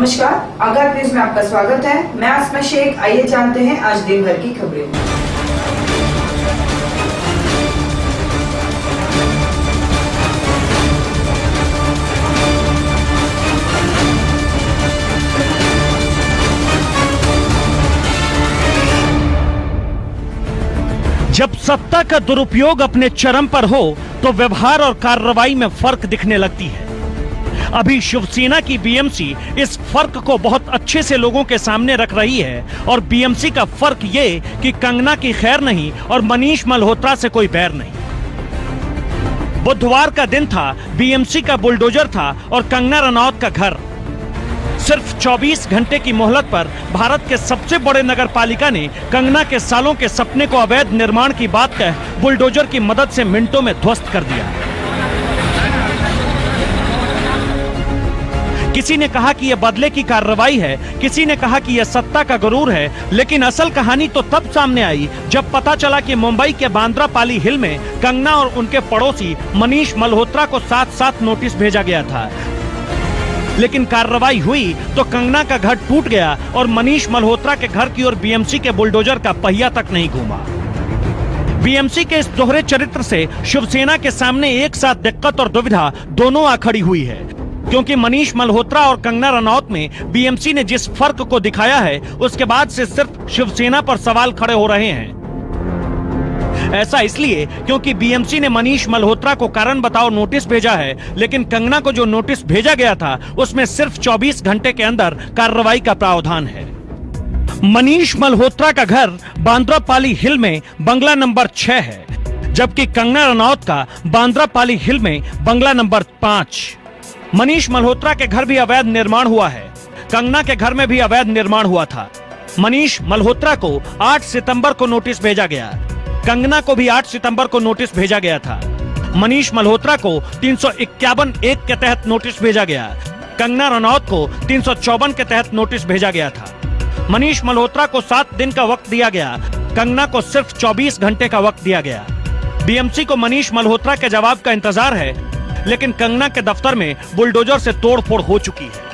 नमस्कार, आगाह न्यूज में आपका स्वागत है। मैं आसमा शेख। आइए जानते हैं आज दिन भर की खबरें। जब सत्ता का दुरुपयोग अपने चरम पर हो तो व्यवहार और कार्रवाई में फर्क दिखने लगती है। अभी शिवसेना की बीएमसी इस फर्क को बहुत अच्छे से लोगों के सामने रख रही है और बीएमसी का फर्क ये कि कंगना की खैर नहीं और मनीष मल्होत्रा से कोई बैर नहीं। बुधवार का दिन था, बीएमसी का बुलडोजर था और कंगना रनौत का घर। सिर्फ 24 घंटे की मोहलत पर भारत के सबसे बड़े नगरपालिका ने कंगना के सालों के सपने को अवैध निर्माण की बात कह बुलडोजर की मदद से मिनटों में ध्वस्त कर दिया। किसी ने कहा कि यह बदले की कार्रवाई है, किसी ने कहा कि यह सत्ता का गुरूर है, लेकिन असल कहानी तो तब सामने आई जब पता चला कि मुंबई के बांद्रा पाली हिल में कंगना और उनके पड़ोसी मनीष मल्होत्रा को साथ साथ नोटिस भेजा गया था। लेकिन कार्रवाई हुई तो कंगना का घर टूट गया और मनीष मल्होत्रा के घर की ओर बीएमसी के बुलडोजर का पहिया तक नहीं घूमा। बीएमसी के इस दोहरे चरित्र से शिवसेना के सामने एक साथ दिक्कत और दुविधा दोनों आ खड़ी हुई है, क्योंकि मनीष मल्होत्रा और कंगना रनौत में बीएमसी ने जिस फर्क को दिखाया है उसके बाद से सिर्फ शिवसेना पर सवाल खड़े हो रहे हैं। ऐसा इसलिए क्योंकि बीएमसी ने मनीष मल्होत्रा को कारण बताओ नोटिस भेजा है, लेकिन कंगना को जो नोटिस भेजा गया था उसमें सिर्फ 24 घंटे के अंदर कार्रवाई का प्रावधान है। मनीष मल्होत्रा का घर बांद्रा पाली हिल में बंगला नंबर 6 है, जबकि कंगना रनौत का बांद्रा पाली हिल में बंगला नंबर 5। मनीष मल्होत्रा के घर भी अवैध निर्माण हुआ है, कंगना के घर में भी अवैध निर्माण हुआ था। मनीष मल्होत्रा को 8 सितंबर को नोटिस भेजा गया, कंगना को भी 8 सितंबर को नोटिस भेजा गया था। मनीष मल्होत्रा को 351(1) के तहत नोटिस भेजा गया, कंगना रनौत को 354 के तहत नोटिस भेजा गया था। मनीष मल्होत्रा को 7 दिन का वक्त दिया गया, कंगना को सिर्फ 24 घंटे का वक्त दिया गया। बीएमसी को मनीष मल्होत्रा के जवाब का इंतजार है, लेकिन कंगना के दफ्तर में बुलडोजर से तोड़फोड़ हो चुकी है।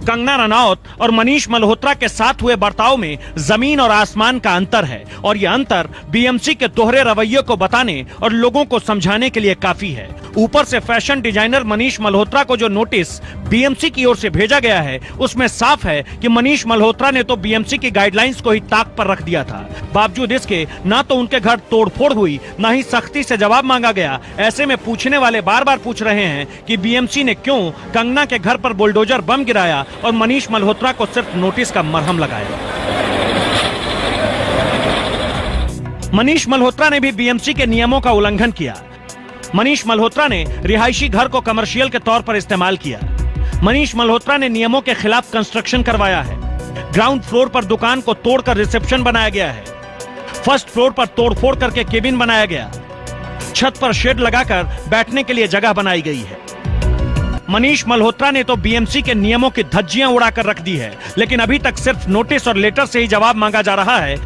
कंगना रनौत और मनीष मल्होत्रा के साथ हुए बर्ताव में जमीन और आसमान का अंतर है और यह अंतर बीएमसी के दोहरे रवैये को बताने और लोगों को समझाने के लिए काफी है। ऊपर से फैशन डिजाइनर मनीष मल्होत्रा को जो नोटिस बीएमसी की ओर से भेजा गया है उसमें साफ है कि मनीष मल्होत्रा ने तो बीएमसी की गाइडलाइंस को ही ताक पर रख दिया था। बावजूद इसके ना तो उनके घर तोड़फोड़ हुई, ना ही सख्ती से जवाब मांगा गया। ऐसे में पूछने वाले बार बार पूछ रहे हैं कि बीएमसी ने क्यों कंगना के घर पर बुलडोजर बम गिराया और मनीष मल्होत्रा को सिर्फ नोटिस का मरहम लगाया। मनीष मल्होत्रा ने भी बीएमसी के नियमों का उल्लंघन किया। मनीष मल्होत्रा ने रिहायशी घर को कमर्शियल के तौर पर इस्तेमाल किया। मनीष मल्होत्रा ने नियमों के खिलाफ कंस्ट्रक्शन करवाया है। ग्राउंड फ्लोर पर दुकान को तोड़कर रिसेप्शन बनाया गया है। फर्स्ट फ्लोर पर तोड़फोड़ करके केबिन बनाया गया। छत पर शेड लगाकर बैठने के लिए जगह बनाई गई है। मनीष मल्होत्रा ने तो बीएमसी के नियमों की धज्जियां उड़ाकर रख दी है, लेकिन अभी तक सिर्फ नोटिस और लेटर से ही जवाब मांगा जा रहा है।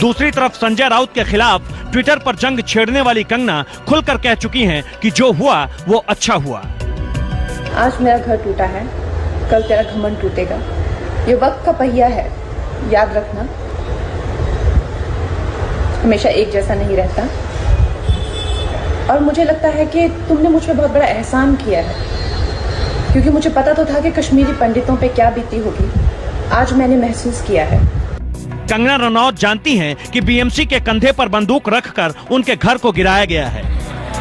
दूसरी तरफ संजय राउत के खिलाफ ट्विटर पर जंग छेड़ने वाली कंगना खुलकर कह चुकी हैं कि जो हुआ वो अच्छा हुआ। आज मेरा घर टूटा है, कल तेरा घमंड टूटेगा। ये वक्त का पहिया है, याद रखना, हमेशा एक जैसा नहीं रहता। और मुझे लगता है कि तुमने मुझ पर बहुत बड़ा एहसान किया है, क्योंकि मुझे पता तो था कि कश्मीरी पंडितों पे क्या बीती होगी। आज मैंने महसूस किया है। कंगना रनौत जानती हैं कि बीएमसी के कंधे पर बंदूक रखकर उनके घर को गिराया गया है।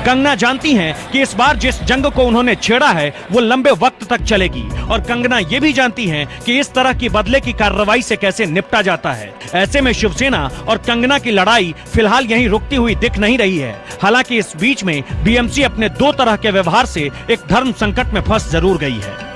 कंगना जानती हैं कि इस बार जिस जंग को उन्होंने छेड़ा है वो लंबे वक्त तक चलेगी, और कंगना ये भी जानती हैं कि इस तरह की बदले की कार्रवाई से कैसे निपटा जाता है। ऐसे में शिवसेना और कंगना की लड़ाई फिलहाल यहीं रुकती हुई दिख नहीं रही है। हालांकि इस बीच में बीएमसी अपने दो तरह के व्यवहार से एक धर्म संकट में फंस जरूर गई है।